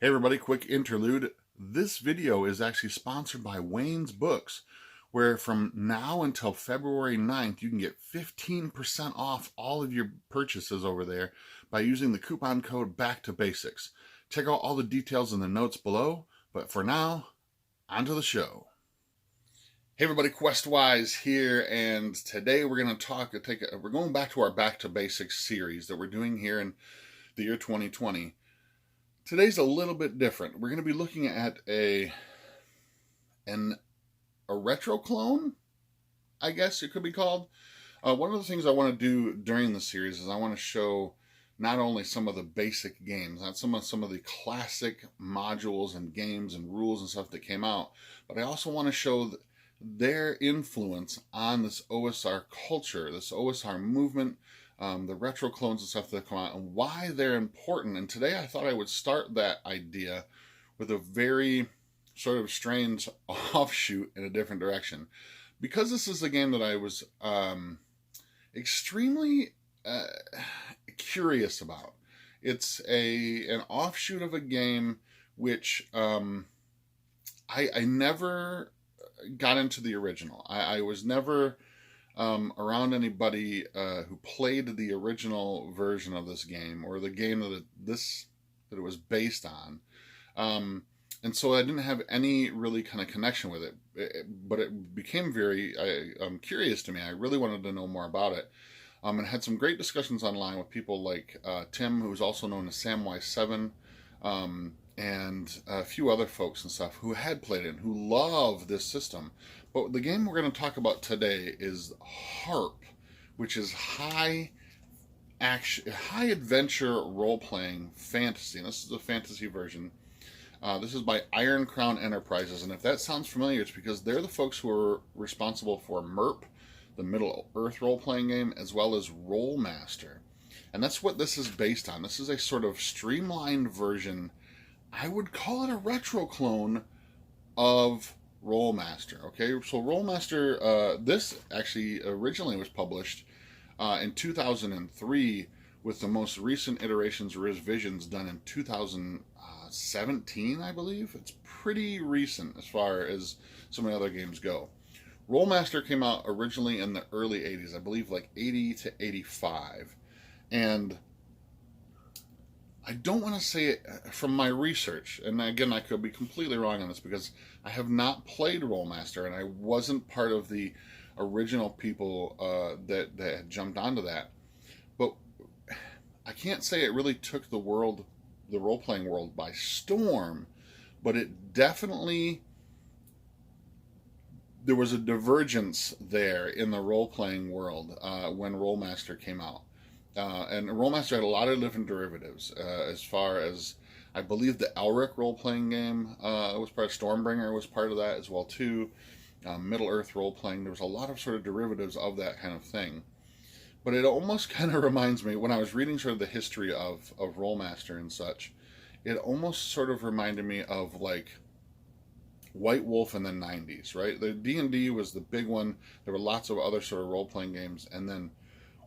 Hey everybody, quick interlude. This video is actually sponsored by Wayne's Books, where from now until February 9th, you can get 15% off all of your purchases over there by using the coupon code BackToBasics. Check out all the details in the notes below, but for now, on to the show. Hey everybody, Questwise here, and today we're going to we're going back to our Back to Basics series that we're doing here in the year 2020. Today's a little bit different. We're going to be looking at a retroclone, I guess it could be called. One of the things I want to do during the series is I want to show not only some of the basic games, not some of the classic modules and games and rules and stuff that came out, but I also want to show their influence on this OSR culture, this OSR movement, the retro clones and stuff that come out, and why they're important. And today I thought I would start that idea with a very sort of strange offshoot in a different direction. Because this is a game that I was extremely curious about. It's an offshoot of a game which I never got into the original. I was never around anybody who played the original version of this game or the game that it was based on, and so I didn't have any really kind of connection with it. But it became very curious to me. I really wanted to know more about it, and had some great discussions online with people like Tim, who's also known as Samwise7. And a few other folks and stuff who had played it and who love this system. But the game we're going to talk about today is HARP, which is high adventure role-playing fantasy. And this is the fantasy version. This is by Iron Crown Enterprises, and if that sounds familiar, it's because they're the folks who are responsible for MERP, the Middle Earth role-playing game, as well as Rolemaster. And that's what this is based on. This is a sort of streamlined version. I would call it a retro clone of Rolemaster. Okay, so Rolemaster, this actually originally was published in 2003, with the most recent iterations or revisions done in 2017, I believe. It's pretty recent as far as some of the other games go. Rolemaster came out originally in the early 80s, I believe like 80 to 85. And I don't want to say it from my research, and again, I could be completely wrong on this because I have not played Rolemaster, and I wasn't part of the original people that had jumped onto that. But I can't say it really took the role-playing world by storm, but it definitely, there was a divergence there in the role-playing world when Rolemaster came out. And Rolemaster had a lot of different derivatives, as far as, I believe the Elric role-playing game was part of Stormbringer, was part of that as well too. Middle Earth role-playing, there was a lot of sort of derivatives of that kind of thing. But it almost kind of reminds me, when I was reading sort of the history of Rolemaster and such, it almost sort of reminded me of like White Wolf in the 90s, right? The D&D was the big one. There were lots of other sort of role-playing games, and then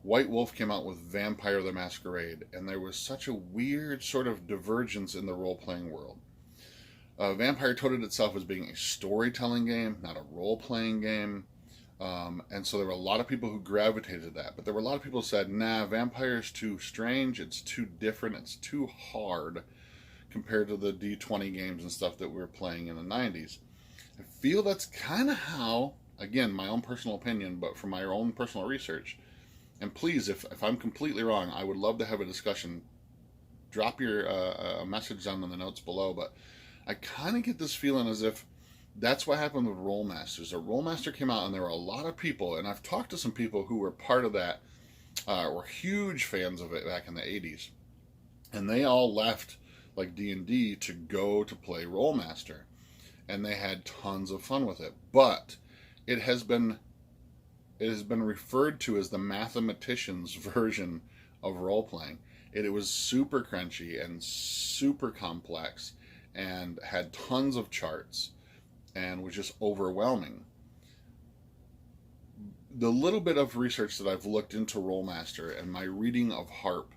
White Wolf came out with Vampire the Masquerade, and there was such a weird sort of divergence in the role-playing world. Vampire touted itself as being a storytelling game, not a role-playing game, and so there were a lot of people who gravitated to that, but there were a lot of people who said, nah, Vampire's too strange, it's too different, it's too hard compared to the D20 games and stuff that we were playing in the 90s. I feel that's kind of how, again, my own personal opinion, but from my own personal research, and please, if I'm completely wrong, I would love to have a discussion. Drop your a message down in the notes below. But I kind of get this feeling as if that's what happened with Rolemaster. Rolemaster came out, and there were a lot of people, and I've talked to some people who were part of that, were huge fans of it back in the 80s. And they all left, like D&D, to go to play Rolemaster. And they had tons of fun with it. But it has been referred to as the mathematician's version of role-playing. It was super crunchy and super complex and had tons of charts and was just overwhelming. The little bit of research that I've looked into Rolemaster and my reading of HARP,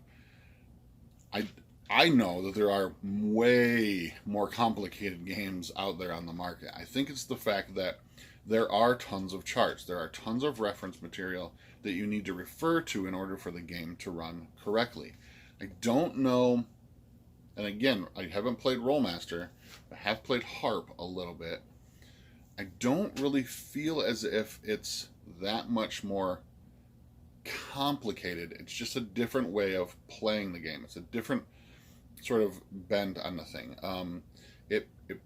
I know that there are way more complicated games out there on the market. I think it's the fact that there are tons of charts, there are tons of reference material that you need to refer to in order for the game to run correctly. I don't know, and again, I haven't played Rolemaster, I have played HARP a little bit. I don't really feel as if it's that much more complicated. It's just a different way of playing the game. It's a different sort of bend on the thing. It, it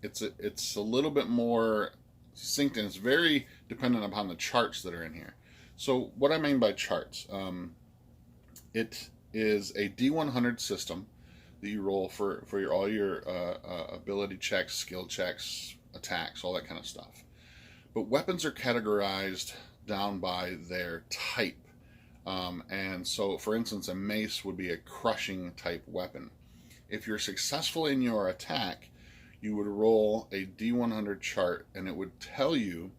it's a little bit more succinct, and it's very dependent upon the charts that are in here. So what I mean by charts, it is a D100 system that you roll for your all your ability checks, skill checks, attacks, all that kind of stuff. But weapons are categorized down by their type. And so, for instance, a mace would be a crushing type weapon. If you're successful in your attack, you would roll a D100 chart and it would tell you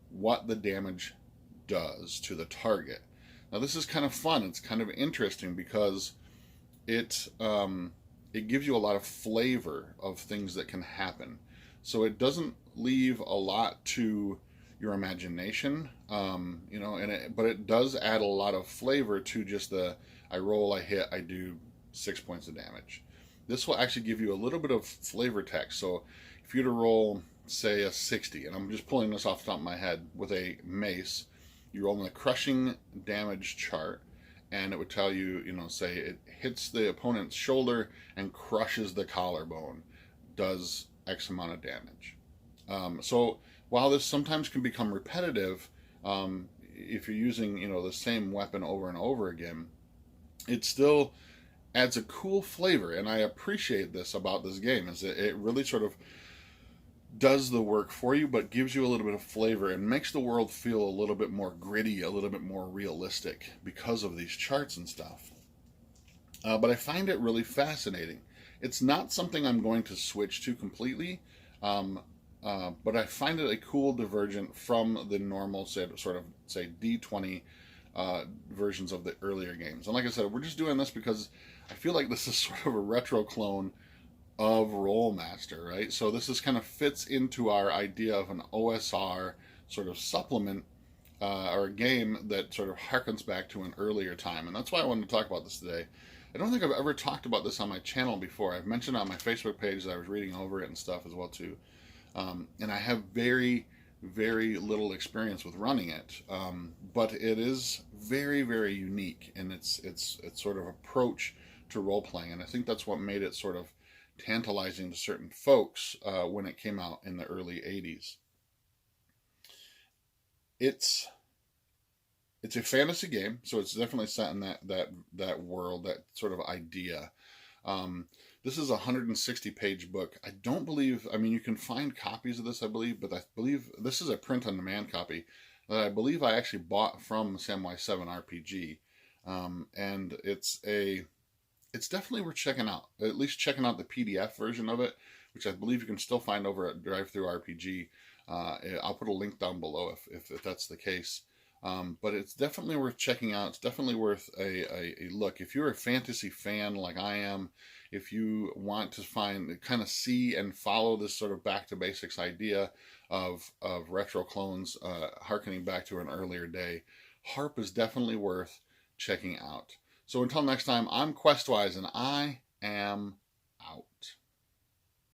what the damage does to the target. Now, this is kind of fun. It's kind of interesting because it it gives you a lot of flavor of things that can happen. So it doesn't leave a lot to your imagination, but it does add a lot of flavor to just the I roll, I hit, I do 6 points of damage. This will actually give you a little bit of flavor text. So if you were to roll, say, a 60, and I'm just pulling this off the top of my head with a mace, you roll in the crushing damage chart, and it would tell you, say it hits the opponent's shoulder and crushes the collarbone, does X amount of damage. So while this sometimes can become repetitive, if you're using the same weapon over and over again, it still adds a cool flavor, and I appreciate this about this game is that it really sort of does the work for you, but gives you a little bit of flavor and makes the world feel a little bit more gritty, a little bit more realistic because of these charts and stuff. But I find it really fascinating. It's not something I'm going to switch to completely, but I find it a cool divergent from the normal sort of say D20 versions of the earlier games. And like I said, we're just doing this because I feel like this is sort of a retro clone of Rolemaster, right? So this is kind of fits into our idea of an OSR sort of supplement or a game that sort of harkens back to an earlier time. And that's why I wanted to talk about this today. I don't think I've ever talked about this on my channel before. I've mentioned on my Facebook page that I was reading over it and stuff as well too. And I have very, very little experience with running it, but it is very, very unique in its sort of approach to role playing, and I think that's what made it sort of tantalizing to certain folks when it came out in the early '80s. It's it's a fantasy game, so it's definitely set in that world, that sort of idea. Um, this is a 160-page book. I don't believe, I mean, you can find copies of this, I believe, but I believe this is a print-on-demand copy that I believe I actually bought from Samwise 7 RPG. And it's definitely worth checking out, at least checking out the PDF version of it, which I believe you can still find over at Drive-Thru RPG. I'll put a link down below if that's the case. But it's definitely worth checking out. It's definitely worth a look. If you're a fantasy fan like I am, if you want to kind of see and follow this sort of back to basics idea of retro clones, harkening back to an earlier day, HARP is definitely worth checking out. So until next time, I'm Questwise, and I am